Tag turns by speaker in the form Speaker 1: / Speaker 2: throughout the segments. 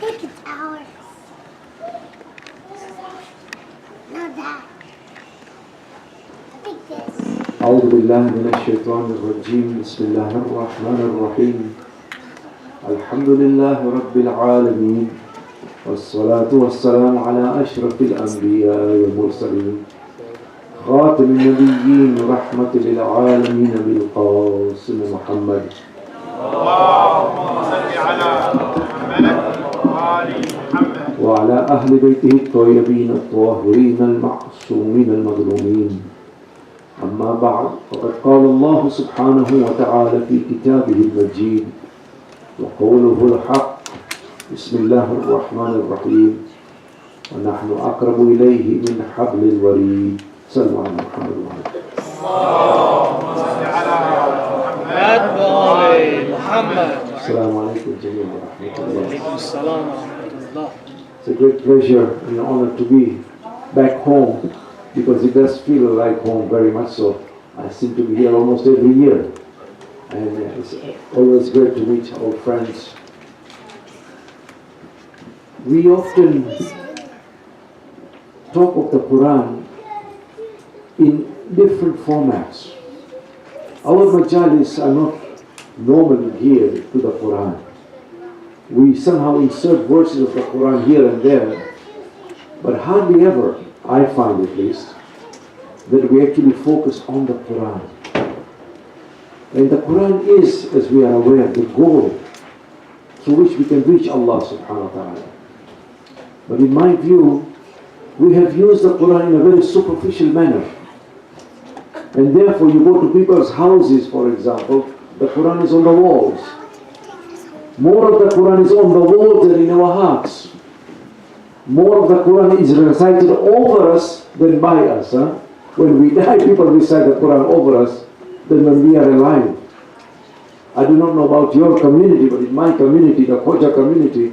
Speaker 1: think it's ours. Not that. I think this.
Speaker 2: أعوذ بالله من الشيطان الرجيم بسم الله الرحمن الرحيم الحمد لله رب العالمين والصلاة والسلام على أشرف الأنبياء والمرسلين خاتم النبيين رحمة للعالمين بالقاسم محمد
Speaker 3: اللهم صل على محمد وآل محمد
Speaker 2: وعلى أهل بيته الطيبين الطاهرين المعصومين المظلومين أما بعد فقد قال الله سبحانه وتعالى في كتابه المجيد وقوله الحق بسم الله الرحمن الرحيم ونحن أقرب إليه من حبل الوريد صلوا على محمد
Speaker 3: اللهم صل على محمد وآل محمد.
Speaker 2: السلام عليكم جميعا ورحمة الله.
Speaker 4: السلام ورحمة الله.
Speaker 2: It's a great pleasure and honor to be back home because it does feel like home very much so. I seem to be here almost every year and it's always great to meet old friends. We often talk of the Quran in different formats. Our majalis are not normally geared to the Quran. We somehow insert verses of the Quran here and there, but hardly ever, I find at least, that we actually focus on the Quran. And the Quran is, as we are aware, the goal through which we can reach Allah subhanahu wa ta'ala. But in my view, we have used the Quran in a very superficial manner. And therefore you go to people's houses, for example, the Quran is on the walls. More of the Quran is on the walls than in our hearts. More of the Quran is recited over us than by us. When we die, people recite the Quran over us than when we are alive. I do not know about your community, but in my community, the Khoja community,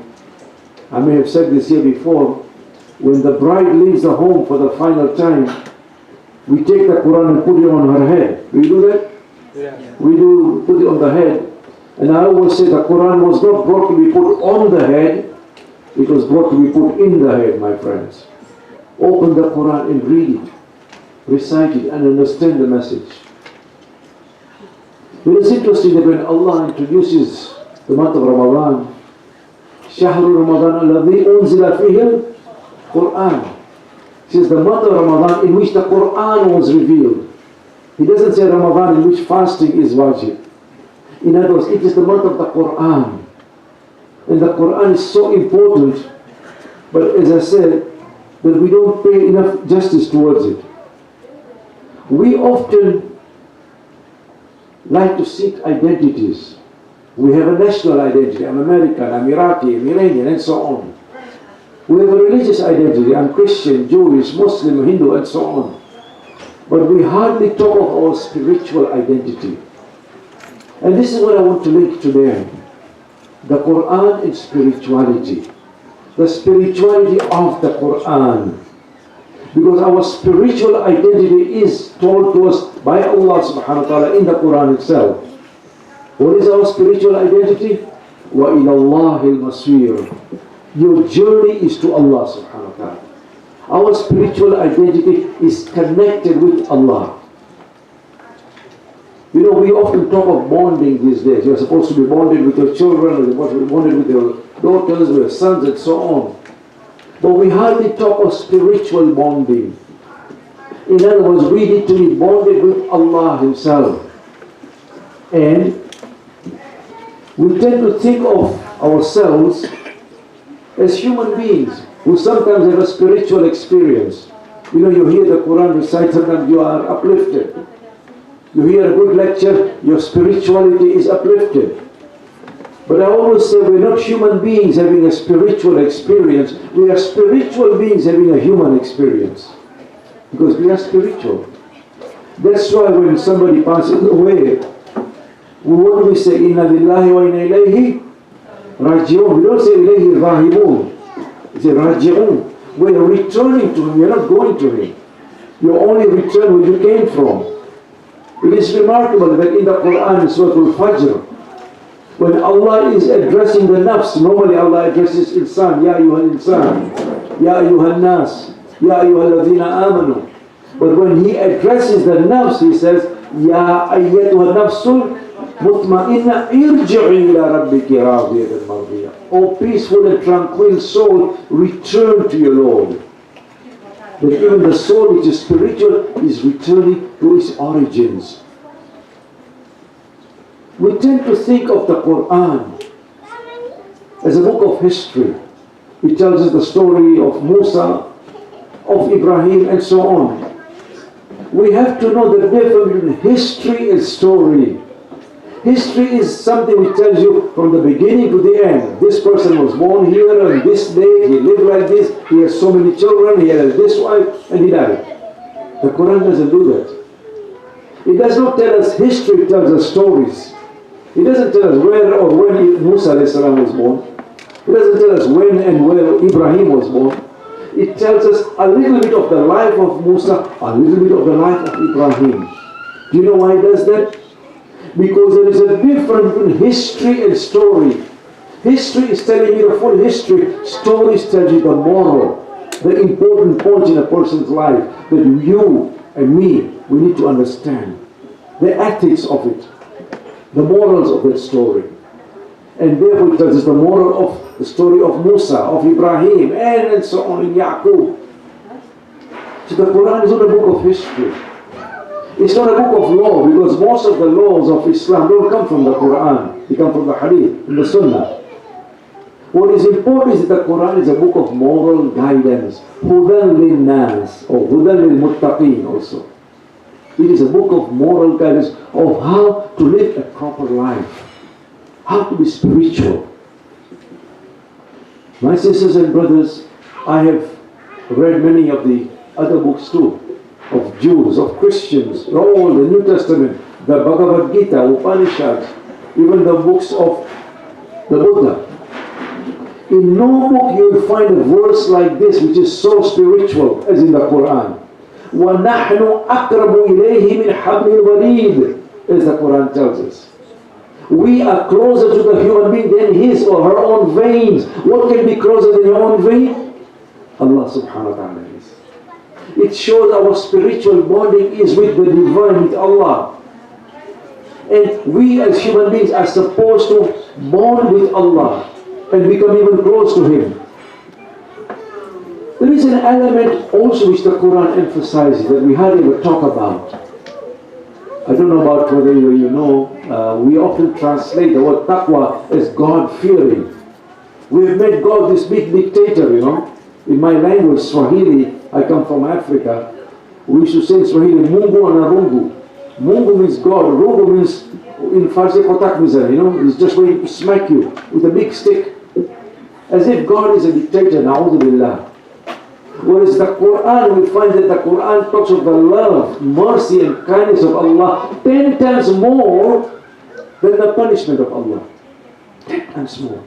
Speaker 2: I may have said this here before, when the bride leaves the home for the final time, we take the Quran and put it on her head. Do you do that?
Speaker 4: Yeah.
Speaker 2: We do put it on the head. And I always say the Quran was not brought to be put on the head, it was brought to be put in the head, my friends. Open the Quran and read it, recite it and understand the message. It is interesting that when Allah introduces the month of Ramadan, شهر رمضان الذي أنزل فيه القرآن. He says the month of Ramadan in which the Quran was revealed. He doesn't say Ramadan in which fasting is wajib. In other words, it is the month of the Quran. And the Quran is so important, but as I said, that we don't pay enough justice towards it. We often like to seek identities. We have a national identity. I'm American, I'm Iraqi, I'm Iranian, and so on. We have a religious identity. I'm Christian, Jewish, Muslim, Hindu, and so on. But we hardly talk of our spiritual identity. And this is what I want to link today. The Quran and spirituality. The spirituality of the Quran. Because our spiritual identity is told to us by Allah subhanahu wa ta'ala in the Quran itself. What is our spiritual identity? وَإِلَى اللَّهِ الْمَصِيرُ. Your journey is to Allah subhanahu wa ta'ala. Our spiritual identity is connected with Allah. You know, we often talk of bonding these days. You're supposed to be bonded with your children, you're supposed to be bonded with your daughters, with your sons, and so on. But we hardly talk of spiritual bonding. In other words, we need to be bonded with Allah Himself. And we tend to think of ourselves as human beings who sometimes have a spiritual experience. You know, you hear the Quran recited, sometimes you are uplifted. You hear a good lecture, your spirituality is uplifted. But I always say we're not human beings having a spiritual experience. We are spiritual beings having a human experience. Because we are spiritual. That's why when somebody passes away, what do we say? Inna lillahi wa inna ilayhi raji'un. We don't say ilayhi rahibun. We say raji'un. We are returning to Him. We are not going to Him. You only return where you came from. It is remarkable that in the Quran, Surah Al-Fajr, When Allah is addressing the nafs, normally Allah addresses insan, Ya ayyuhal insan, Ya ayyuhal nas, Ya ayyuhal ladhina amanu. But when He addresses the nafs, He says, Ya ayyatuhal nafsul mutma'inna irji'i ila rabbiki radiyatan mardiyah. O peaceful and tranquil soul, return to your Lord. That even the soul which is spiritual is returning to its origins. We tend to think of the Quran as a book of history. It tells us the story of Musa, of Ibrahim, and so on. We have to know the difference between history and story. History is something which tells you from the beginning to the end. This person was born here on this day, he lived like this, he has so many children, he has this wife, and he died. The Quran doesn't do that. It does not tell us history, it tells us stories. It doesn't tell us where or when Musa was born. It doesn't tell us when and where Ibrahim was born. It tells us a little bit of the life of Musa, a little bit of the life of Ibrahim. Do you know why it does that? Because there is a difference between history and story. History is telling you the full history. Stories tell you the moral, the important point in a person's life that you and me, we need to understand. The ethics of it, the morals of that story. And therefore it tells us the moral of the story of Musa, of Ibrahim, and so on in Yaqub. So the Quran is not a book of history. It's not a book of law, because most of the laws of Islam don't come from the Quran. They come from the Hadith and the Sunnah. What is important is that the Quran is a book of moral guidance. Hudan lin-nas, or Hudan lil-muttaqeen also. It is a book of moral guidance of how to live a proper life, how to be spiritual. My sisters and brothers, I have read many of the other books too, of Jews, of Christians, all the New Testament, the Bhagavad Gita, Upanishads, even the books of the Buddha. In no book you will find a verse like this which is so spiritual as in the Quran. وَنَحْنُ أَقْرَبُ إِلَيْهِ مِنْ حَبْلِ الْوَرِيدِ, as the Quran tells us. We are closer to the human being than his or her own veins. What can be closer than your own vein? Allah subhanahu wa ta'ala is. It shows our spiritual bonding is with the divine, with Allah. And we as human beings are supposed to bond with Allah and become even close to Him. There is an element also which the Quran emphasizes that we hardly ever talk about. I don't know about whether you know, we often translate the word taqwa as God-fearing. We have made God this big dictator, you know. In my language, Swahili, I come from Africa, we used to say in Swahili, Mungu anarungu. Mungu means God, rungu means, in Farsi kotak mizan, you know, he's just going to smack you with a big stick. As if God is a dictator, na'udhu billah. Whereas the Quran, we find that the Quran talks of the love, mercy and kindness of Allah 10 times more than the punishment of Allah. 10 times more.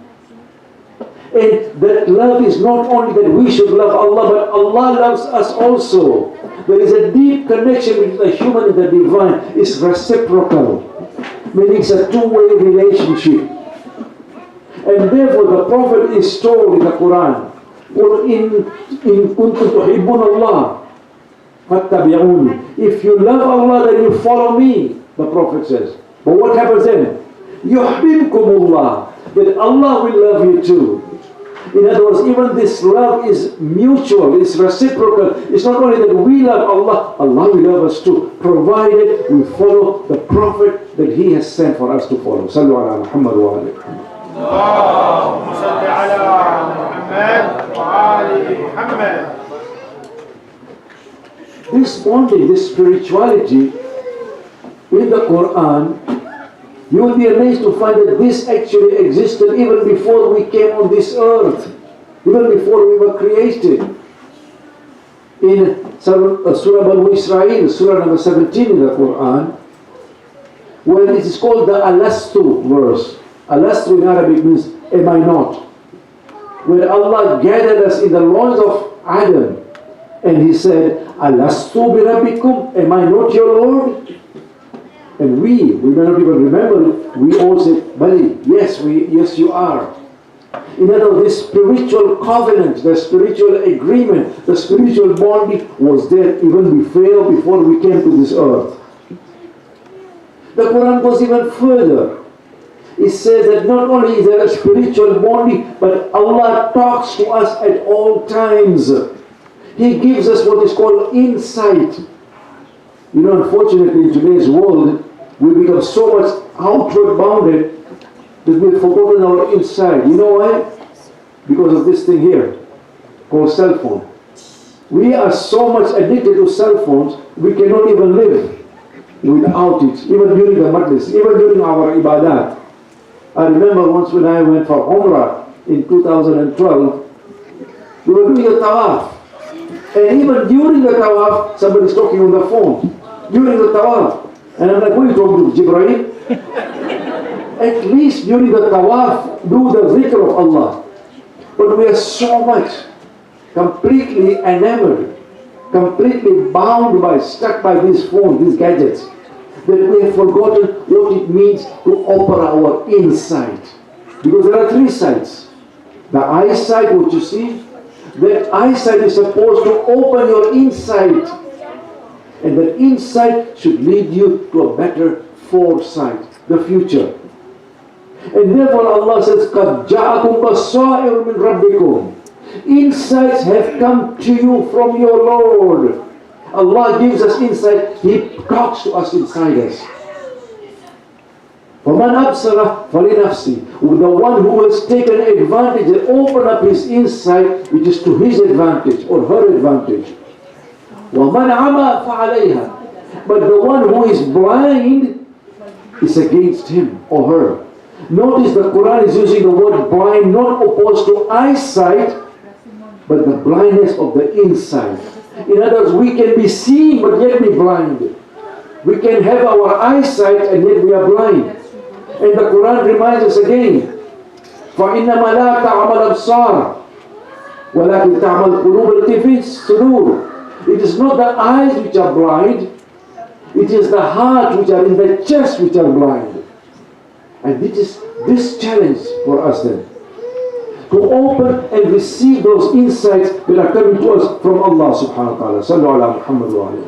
Speaker 2: And that love is not only that we should love Allah, but Allah loves us also. There is a deep connection between the human and the divine. It's reciprocal, meaning it's a two-way relationship. And therefore the Prophet is told in the Quran, قُلْ إِن كُنْتُمْ تُحِبُّونَ اللَّهَ فَاتَّبِعُونِ. If you love Allah, then you follow me, the Prophet says. But what happens then? يُحْبِبْكُمُ اللَّهِ. That Allah will love you too. In other words, even this love is mutual, it's reciprocal. It's not only that we love Allah, Allah will love us too, provided we follow the Prophet that He has sent for us to follow. Sallu ala Muhammad wa alayhi.
Speaker 3: Allahumma salli ala Muhammad wa ali Muhammad.
Speaker 2: This bonding, this spirituality in the Quran, you will be amazed to find that this actually existed even before we came on this earth, even before we were created. In Surah Banu Israel, Surah number 17 in the Quran, where it is called the Alastu verse. Alastu in Arabic means, am I not? Where Allah gathered us in the loins of Adam, and He said, Alastu bi Rabbikum, am I not your Lord? And we may not even remember it, we all say, Bali, yes, you are. In other words, this spiritual covenant, the spiritual agreement, the spiritual bonding was there even before we came to this earth. The Quran goes even further. It says that not only is there a spiritual bonding, but Allah talks to us at all times. He gives us what is called insight. You know, unfortunately in today's world, we become so much outward bounded that we've forgotten our inside. You know why? Because of this thing here, called cell phone. We are so much addicted to cell phones, we cannot even live without it, even during the majlis, even during our ibadat. I remember once when I went for Umrah in 2012, we were doing a tawaf. And even during the tawaf, somebody's talking on the phone. During the tawaf. And I'm like, what are you talking to, Jibreel? At least during the tawaf, do the zikr of Allah. But we are so much completely enamored, completely bound by, stuck by these phones, these gadgets, that we have forgotten what it means to open our insight. Because there are three sights. The eyesight, what you see, that eyesight is supposed to open your insight. And that insight should lead you to a better foresight, the future. And therefore Allah says, قَدْ جَاءَكُمْ بَصَائِرُ مِنْ رَبِّكُمْ. Insights have come to you from your Lord. Allah gives us insight. He talks to us inside us. وَمَنْ أَبْصَرَ فَلِنَفْسِهِ. The one who has taken advantage and opened up his insight, it is to his advantage or her advantage. وَمَنْ عَمَى فَعَلَيْهَا. But the one who is blind is against him or her. Notice the Quran is using the word blind not opposed to eyesight, but the blindness of the inside. In other words, we can be seeing but yet be blind. We can have our eyesight and yet we are blind. And the Quran reminds us again, فَإِنَّمَا لَا تَعْمَلْ أَبْصَارَ وَلَكِنْ تَعْمَلْ قُلُوبُ الَّتِي فِي الصُّدُورِ. It is not the eyes which are blind, it is the heart which are in the chest which are blind. And it is this challenge for us then, to open and receive those insights that are coming to us from Allah subhanahu wa ta'ala. Sallu ala Muhammad wa alayhi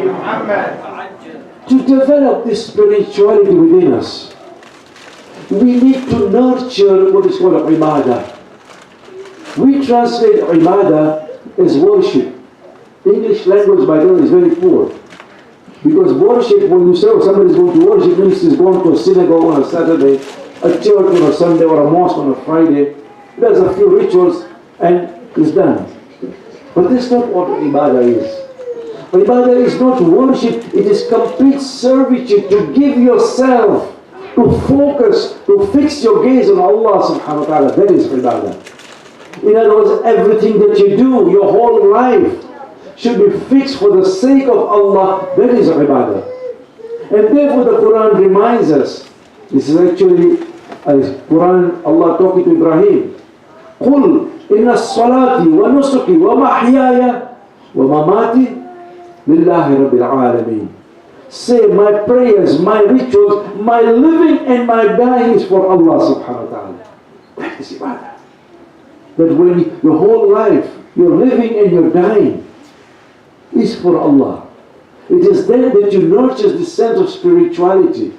Speaker 2: Muhammad. To develop this spirituality within us, we need to nurture what is called ibadah. We translate ibadah as worship. English language, by the way, is very poor. Because worship, when you say somebody is going to worship, means he's going to a synagogue on a Saturday, a church on a Sunday, or a mosque on a Friday. Does a few rituals and is done. But that's not what ibadah is. Ibadah is not worship, it is complete servitude, to give yourself, to focus, to fix your gaze on Allah subhanahu wa ta'ala. That is ibadah. In other words, everything that you do, your whole life, should be fixed for the sake of Allah. That is ibadah. And therefore the Quran reminds us, this is actually a Quran, Allah talking to Ibrahim, قُلْ إِنَّ الصَّلَاةِ وَنُسُكِي وَمَحْيَايَ وَمَمَاتِي لِلَّهِ رَبِّ الْعَالَمِينَ. Say, my prayers, my rituals, my living and my dying is for Allah subhanahu wa ta'ala. That is ibadah. That when your whole life, you're living and you're dying, is for Allah. It is then that you nurture this sense of spirituality,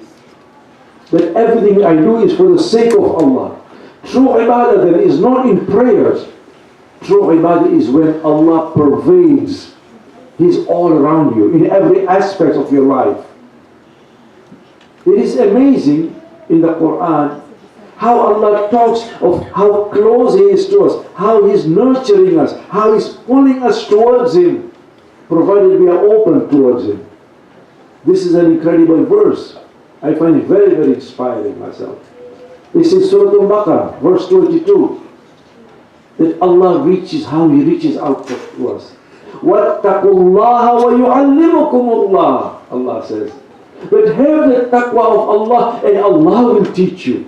Speaker 2: that everything I do is for the sake of Allah. True ibadah then is not in prayers. True ibadah is when Allah pervades. He's all around you in every aspect of your life. It is amazing in the Quran how Allah talks of how close He is to us, how He's nurturing us, how He's pulling us towards Him, provided we are open towards Him. This is an incredible verse. I find it very, very inspiring myself. This is Surah Al-Baqarah, verse 22. That Allah reaches, how He reaches out to us. وَاتَّقُوا اللَّهَ وَيُعَلِّمُكُمُ اللَّهِ. Allah says. But have the taqwa of Allah and Allah will teach you.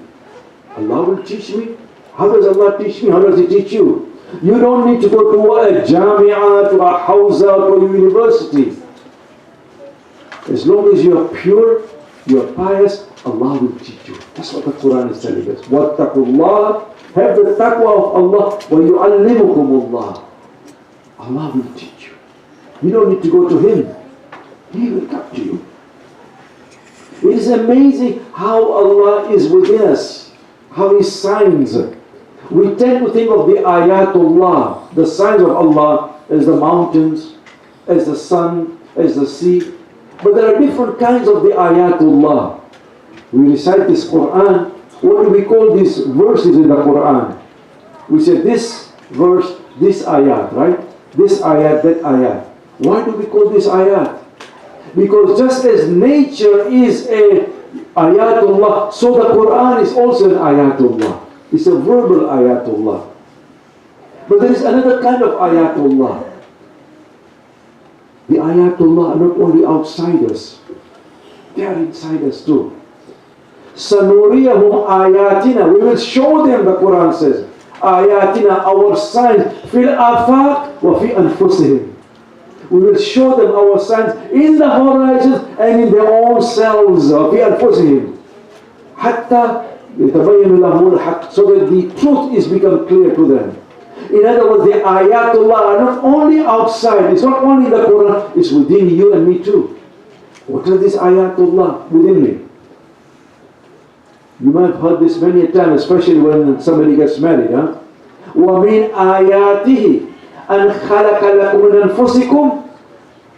Speaker 2: Allah will teach me? How does Allah teach me? How does He teach you? You don't need to go to a jamia, to a hawza, to a university. As long as you are pure, you are pious, Allah will teach you. That's what the Quran is telling us. وَاتَّقُوا اللَّهَ, have the taqwa of Allah, وَيُعَلِّمُكُمُ اللَّهِ. Allah will teach you. You don't need to go to Him. He will come to you. It is amazing how Allah is within us, how His signs. We tend to think of the ayatullah, the signs of Allah, as the mountains, as the sun, as the sea. But there are different kinds of the ayatullah. We recite this Quran. What do we call these verses in the Quran? We say this verse, this ayat, right? This ayat, that ayat. Why do we call this ayat? Because just as nature is a ayatullah, so the Quran is also an ayatullah. It's a verbal ayatullah. But there is another kind of ayatullah. The ayatullah are not only outside us, they are inside us too. Sanuriyahum ayatina, we will show them, the Quran says, ayatina, our signs, fil afaq wa fi anfusihim. We will show them our signs in the horizons and in their own selves, wa fi anfusihim. Hatta yatabayyanu lahum al-haqq, so that the truth is become clear to them. In other words, the ayatullah are not only outside, it's not only the Quran, it's within you and me too. What are these ayatullah within me? You might have heard this many a time, especially when somebody gets married. وَمِنْ آيَاتِهِ أَنْ خَلَقَ لَكُمْ مِنْ أَنفُسِكُمْ.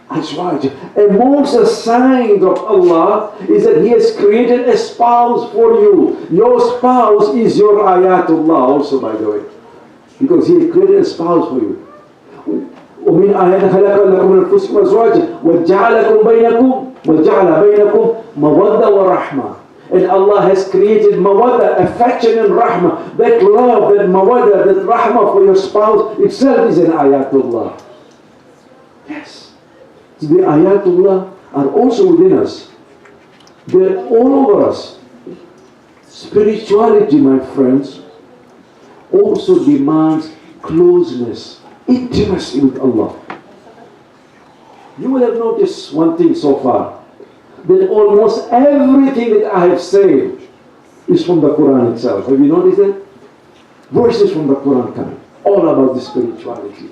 Speaker 2: That's right. Amongst the signs of Allah is that He has created a spouse for you. Your spouse is your ayatullah also, by the way. Because He has created a spouse for you. وَمِنْ آيَاتِهِ خَلَقَ لَكُمْ مِنْ أَنفُسِكُمْ أَزْوَاجًا وَجَعَلَ بَيْنَكُمْ مَوَدَّةً وَرَحْمَةً. And Allah has created mawaddah, affection and rahmah. That love, that mawaddah, that rahmah for your spouse itself is an ayatullah. Yes. So the ayatullah are also within us. They're all over us. Spirituality, my friends, also demands closeness, intimacy with Allah. You will have noticed one thing so far, that almost everything that I have said is from the Quran itself. Have you noticed that? Verses from the Quran coming, all about the spirituality.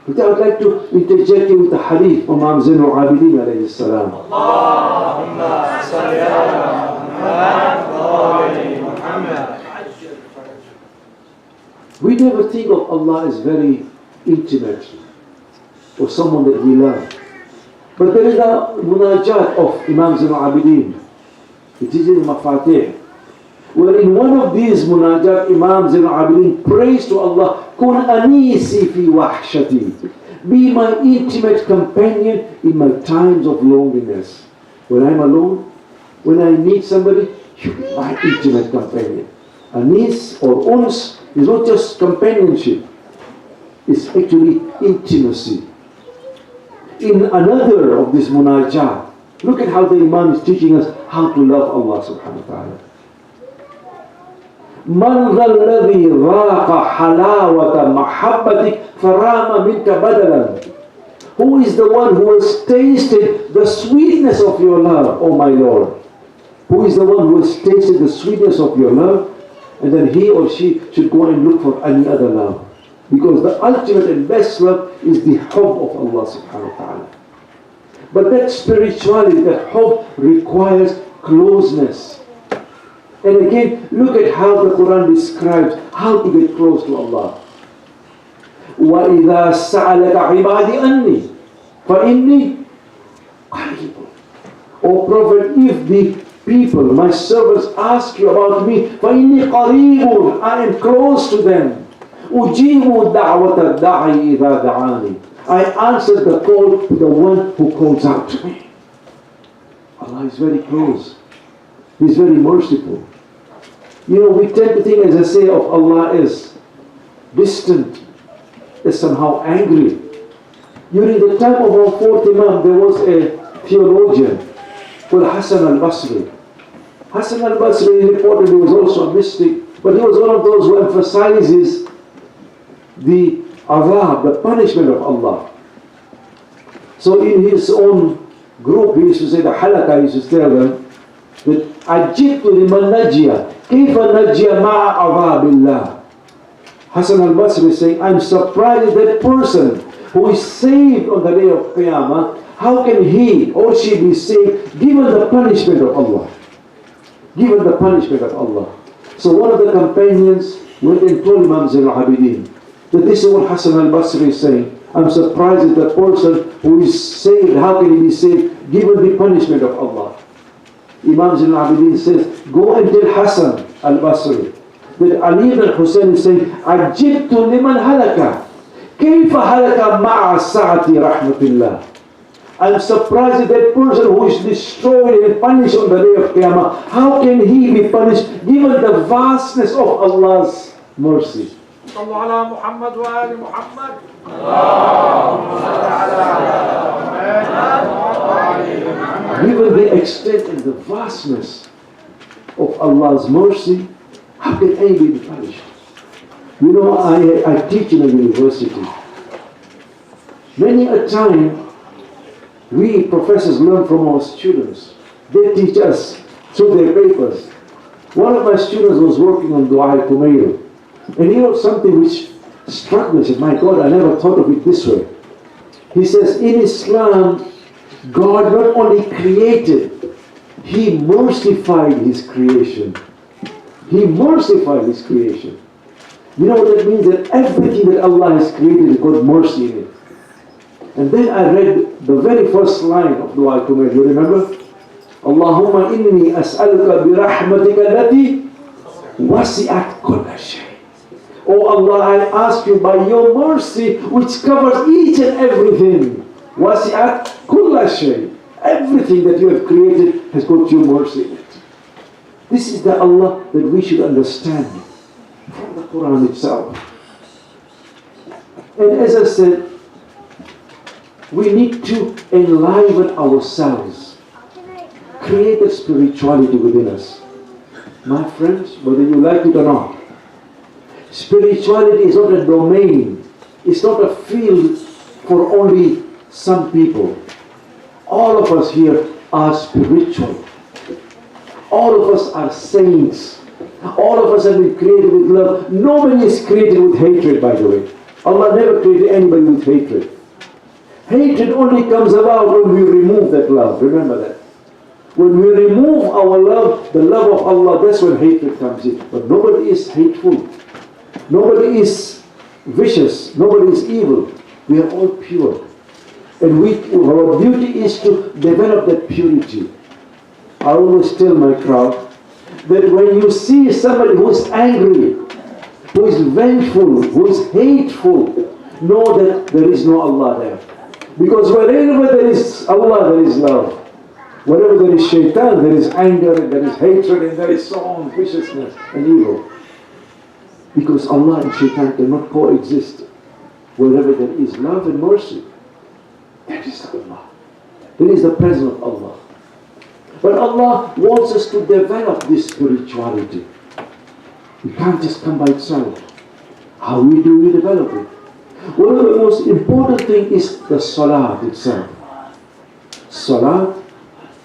Speaker 2: But I would like to interject you with the hadith from Imam Zainul Abidin alayhi salam.
Speaker 3: Allahumma salli ala Muhammad.
Speaker 2: We never think of Allah as very intimate or someone that we love. But there is a munajat of Imam Zainul Abidin. It is in Mafatih. Where in one of these munajat, Imam Zainul Abidin prays to Allah, Kun anisi fi wahshati. Be my intimate companion in my times of loneliness. When I'm alone, when I need somebody, you be my intimate companion. Anis or uns is not just companionship. It's actually intimacy. In another of this munajat, look at how the Imam is teaching us how to love Allah subhanahu wa ta'ala. مَنْ ذَا الَّذِي رَاقَ حَلَاوَةَ مَحَبَّتِكَ فَرَامَ مِنْكَ بَدَلًا. Who is the one who has tasted the sweetness of your love, O my Lord? Who is the one who has tasted the sweetness of your love, and then he or she should go and look for any other love? Because the ultimate and best love is the hubb of Allah subhanahu wa ta'ala. But that spirituality, that hubb requires closeness. And again, look at how the Quran describes how to get close to Allah. وَإِذَا سَأَلَكَ عِبَادِ أَنِّي فَإِنِّي قَرِيبٌ. O Prophet, if the people, my servants, ask you about me, فَإِنِّي قَرِيبٌ, I am close to them. أُجِيبُ دَعْوَةَ الدَّاعِ إِذَا دَعَانِي. I answer the call to the one who calls out to me. Allah is very close. He is very merciful. You know, we tend to think, as I say, of Allah as distant, as somehow angry. During the time of our fourth Imam, there was a theologian called Hassan al-Basri. Hassan al-Basri reported he was also a mystic, but he was one of those who emphasizes the azab, the punishment of Allah. So in his own group, he used to say, the halakha, he used to tell them, that عجبت لمن نجي كيف نجي مع عذاب الله. Hassan al-Basri is saying, I'm surprised that person who is saved on the day of Qiyamah, how can he or she be saved given the punishment of Allah? Given the punishment of Allah. So one of the companions went and told Imam Zain al-Abidin that this is what Hassan al-Basri is saying. I'm surprised that the person who is saved, how can he be saved given the punishment of Allah? Imam Zain al-Abidin says, go and tell Hassan al-Basri that Ali ibn Hussein is saying, عجبت لمن هلك كيف هلك مع سعة رحمة الله. I'm surprised at that person who is destroyed and punished on the day of Qiyamah. How can he be punished given the vastness of Allah's mercy?
Speaker 3: صلوا على محمد وآل محمد.
Speaker 2: Given the extent and the vastness of Allah's mercy, how can anybody be punished? You know, I teach in a university. Many a time, we professors learn from our students. They teach us through their papers. One of my students was working on Dua al-Kumayl, and he wrote something which struck me. I said, my God, I never thought of it this way. He says, in Islam, God not only created, He mercified His creation. He mercified His creation. You know what that means? That everything that Allah has created has got mercy in it. And then I read the very first line of Dua al-Kumayl. You remember? Allahumma inni as'aluka bi rahmatika allati wasi'at kulla shay. Oh Allah, I ask you by your mercy which covers each and everything. Wasi'at kulla shay. Everything that you have created has got your mercy in it. This is the Allah that we should understand from the Quran itself. And as I said, we need to enliven ourselves, create a spirituality within us. My friends, whether you like it or not, spirituality is not a domain, it's not a field for only some people. All of us here are spiritual. All of us are saints. All of us have been created with love. Nobody is created with hatred, by the way. Allah never created anybody with hatred. Hatred only comes about when we remove that love. Remember that. When we remove our love, the love of Allah, that's when hatred comes in. But nobody is hateful. Nobody is vicious. Nobody is evil. We are all pure. And our duty is to develop that purity. I always tell my crowd that when you see somebody who is angry, who is vengeful, who is hateful, know that there is no Allah there. Because wherever there is Allah, there is love. Wherever there is shaitan, there is anger, and there is hatred, and there is so on, viciousness and evil. Because Allah and shaitan cannot coexist. Wherever there is love and mercy, that is Allah. That is the presence of Allah. But Allah wants us to develop this spirituality. It can't just come by itself. How do we develop it? One of the most important things is the salat itself. Salat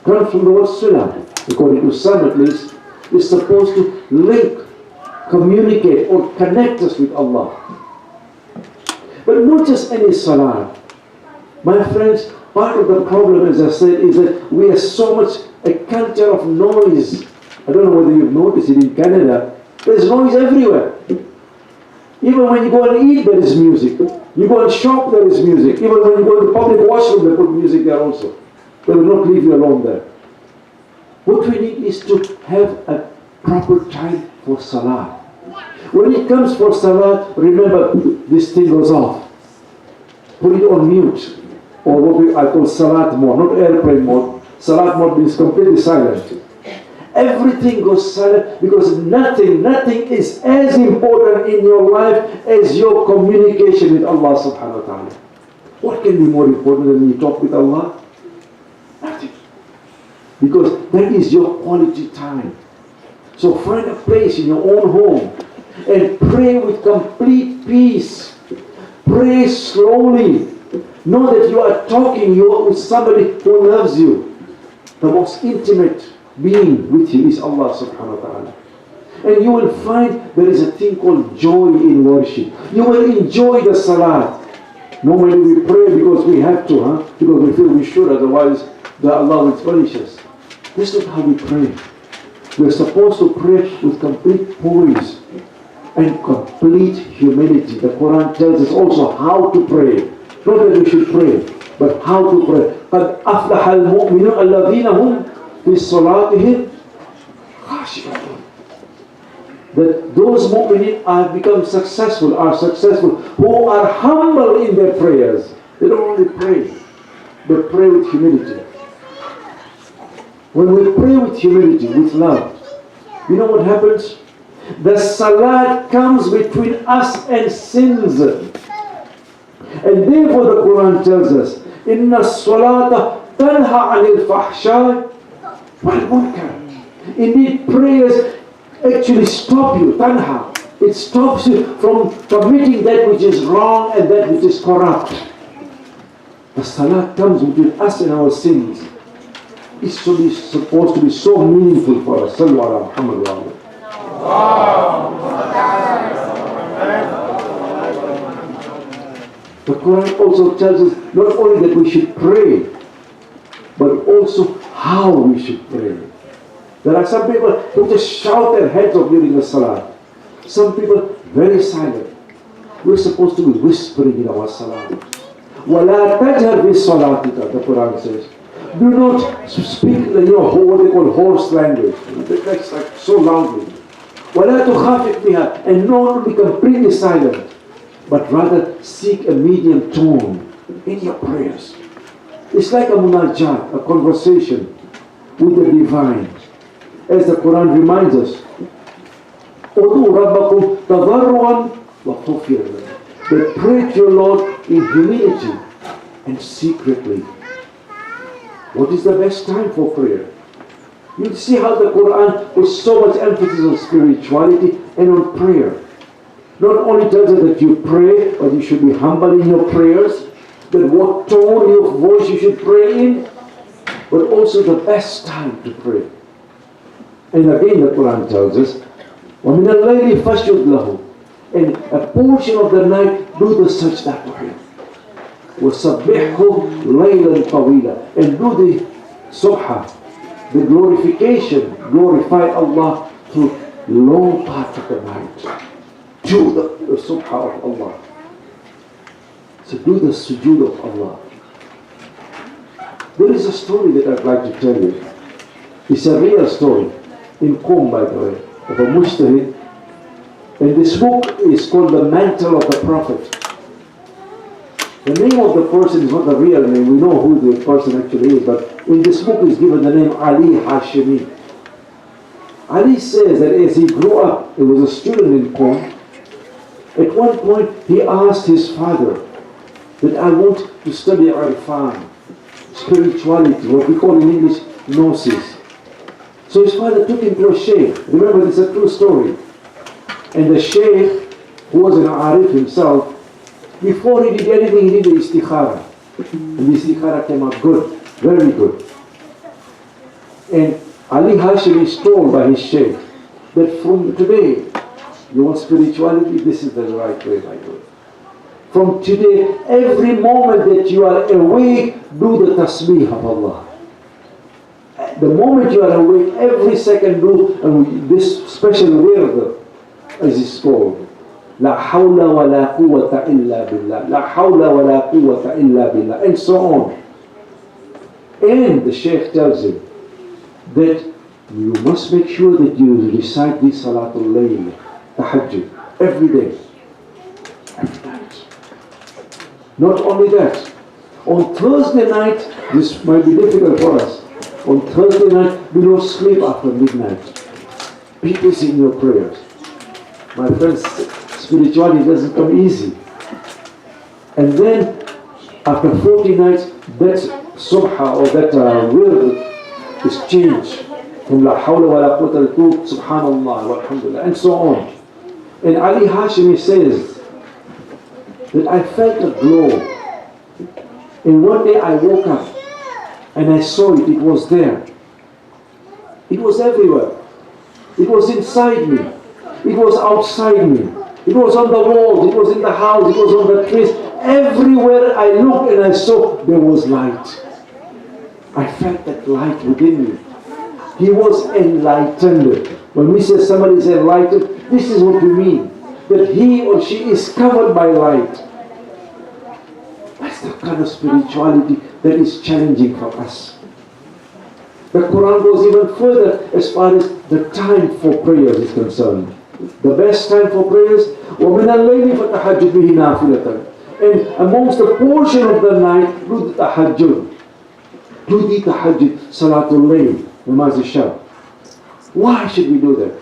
Speaker 2: comes from the word salat. According to some at least, is supposed to link, communicate or connect us with Allah. But not just any salat. My friends, part of the problem, as I said, is that we are so much a culture of noise. I don't know whether you've noticed it in Canada. There's noise everywhere. Even when you go and eat, there is music. You go and shop, there is music. Even when you go to the public washroom, they put music there also. They will not leave you alone there. What we need is to have a proper time for salah. When it comes for salah, remember, this thing goes off. Put it on mute. Or what I call salat mode, not airplane mode. Salat mode means completely silent. Everything goes silent because nothing is as important in your life as your communication with Allah subhanahu wa ta'ala. What can be more important than you talk with Allah? Nothing. Because that is your quality time. So find a place in your own home and pray with complete peace. Pray slowly. Know that you are talking with somebody who loves you. The most intimate being with you is Allah subhanahu wa ta'ala. And you will find there is a thing called joy in worship. You will enjoy the salat. Normally we pray because we have to, because we feel we should, otherwise Allah will punish us. That's not how we pray. We're supposed to pray with complete poise and complete humility. The Quran tells us also how to pray. Not that we should pray, but how to pray. قَدْ أَفْلَحَ الْمُؤْمِنُونَ الَّذِينَ هُمْ فِي صَلَاتِهِمْ خَاشِعُونَ. That those mu'minin are successful, who are humble in their prayers. They don't only pray, they pray with humility. When we pray with humility, with love, you know what happens? The salat comes between us and sins. And therefore the Quran tells us, إِنَّ الصَّلَاةَ تَنْهَى عَنِ الْفَحْشَاءِ وَالْمُنْكَرِ. Indeed, prayers actually stop you, tanha. It stops you from committing that which is wrong and that which is corrupt. The salat comes between us and our sins. It's supposed to be so meaningful for us. Sallu ala Muhammad wa ala. The Quran also tells us not only that we should pray, but also how we should pray. There are some people who just shout their heads off during the salah. Some people very silent. We're supposed to be whispering in our salah. وَلَا تَجْهَرْ بِالصَّلَاتِكَ, the Quran says. Do not speak, what they call horse language. That's like so loudly. وَلَا تُخَافِقْ بِهَا, and not be completely silent, but rather seek a medium tone in your prayers. It's like a munajat, a conversation with the divine. As the Quran reminds us, "Udu rabbakum tadarruan wa khufyatan." That pray to your Lord in humility and secretly. What is the best time for prayer? You see how the Quran puts so much emphasis on spirituality and on prayer. Not only tells us that you pray, but you should be humble in your prayers, that what tone of voice you should pray in, but also the best time to pray. And again the Quran tells us, وَمِنَ اللَّيْلِ فَاسْجُدْ لَهُ, and a portion of the night do the sajda to him. وَسَبِّحْهُ لَيْلًا طَوِيلًا, and do the subha, the glorification, glorify Allah through long part of the night. Do the subha of Allah. So do the sujood of Allah. There is a story that I'd like to tell you. It's a real story, in Qom, by the way, of a mujtahid. And this book is called The Mantle of the Prophet. The name of the person is not the real name. We know who the person actually is, but in this book is given the name Ali Hashimi. Ali says that as he grew up, he was a student in Qom. At one point, he asked his father that I want to study Irfan, spirituality, what we call in English, gnosis. So his father took him to a sheikh. Remember, this is a true story. And the sheikh, who was an arif himself, before he did anything, he did the istikhara. And the istikhara came out good, very good. And Ali Hashim is told by his sheikh that from today, you want spirituality, this is the right way, my God. From today, every moment that you are awake, do the tasbih of Allah. The moment you are awake, every second do this special word, as it's called. La hawla wa la quwwata illa billah. La hawla wa la quwwata illa billah. And so on. And the Shaykh tells him that you must make sure that you recite this Salatul Layl, Tahajjud, every day. Every night. Not only that, on Thursday night, this might be difficult for us. On Thursday night, do not sleep after midnight. Be busy in your prayers. My friends, spirituality doesn't come easy. And then, after 40 nights, that subha or that will is changed from la hawla wa la quwwata to subhanallah walhamdulillah and so on. And Ali Hashimi says that I felt a glow. And one day I woke up and I saw it. It was there. It was everywhere. It was inside me. It was outside me. It was on the walls. It was in the house. It was on the trees. Everywhere I looked and I saw, there was light. I felt that light within me. He was enlightened. When we say somebody is enlightened, this is what we mean. That he or she is covered by light. That's the kind of spirituality that is challenging for us. The Quran goes even further as far as the time for prayers is concerned. The best time for prayers, وَمِنَ اللَّيْلِ فَتَحَجُّدْ بِهِ نَافِلَةً. And amongst the portion of the night, do the tahajjud. Do the tahajjud, Salatul Layl, Namaz al-Shab. Why should we do that?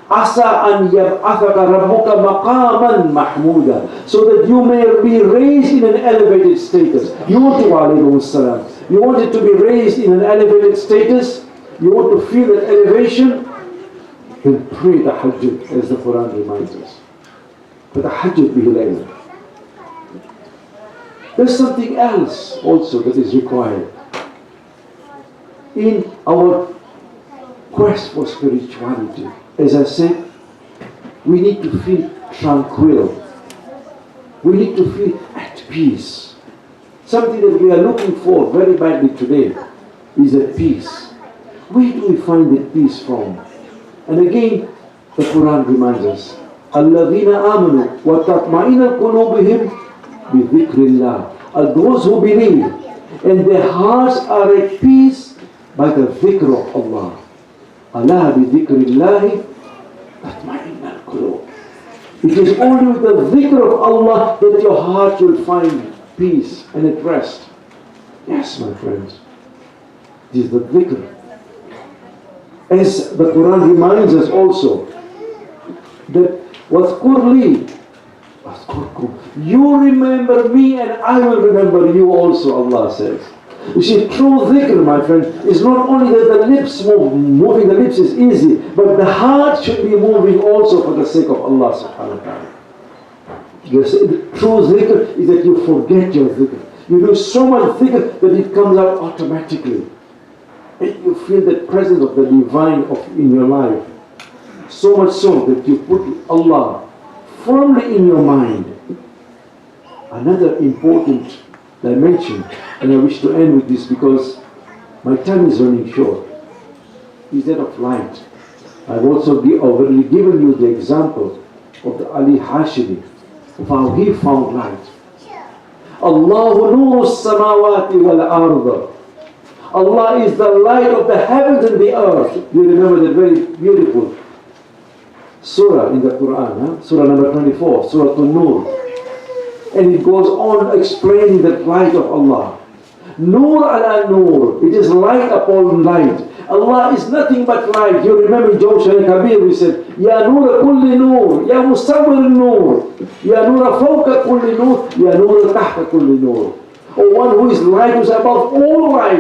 Speaker 2: Asa an yab'athaka rabbuka maqaman mahmuda, so that you may be raised in an elevated status. You want it to be raised in an elevated status. You want to feel that elevation. Then pray tahajjud, as the Quran reminds us. But tahajjud bihi layla. There's something else also that is required in our quest for spirituality. As I said, we need to feel tranquil. We need to feel at peace. Something that we are looking for very badly today is at peace. Where do we find that peace from? And again, the Quran reminds us, الَّذِينَ آمَنُوا وَتَطْمَئِنَّ قُلُوبِهِمْ بِذِكْرِ اللَّهِ, are those who believe and their hearts are at peace by the dhikr of Allah. Allah بِذِكْرِ اللَّهِ تَطْمَئِنَّ الْقُلُوبِ. It is only with the dhikr of Allah that your heart will find peace and at rest. Yes, my friends, it is the dhikr. As the Quran reminds us also that وَاذْكُرْ لِي وَاذْكُرْكُمْ, you remember me and I will remember you also, Allah says. You see, true dhikr, my friend, is not only that the lips move. Moving the lips is easy, but the heart should be moving also for the sake of Allah subhanahu wa ta'ala. True dhikr is that you forget your dhikr. You do so much dhikr that it comes out automatically. And you feel the presence of the divine in your life. So much so that you put Allah firmly in your mind. Another important dimension, and I wish to end with this because my time is running short, is that of light. I've also already given you the example of the Ali Hashimi, of how he found light. Allahu nuru samawati wal arda. Allah is the light of the heavens and the earth. You remember that very beautiful surah in the Quran, surah number 24, Surah An-Nur. And it goes on explaining the light of Allah. Nur ala nur. It is light upon light. Allah is nothing but light. You remember in Jawshar Kabir we said, Ya nur kulli nur, Ya musawwir nur, Ya nur fawqa kulli nur, Ya nur tahta kulli nur. Or one who is light, who is above all light.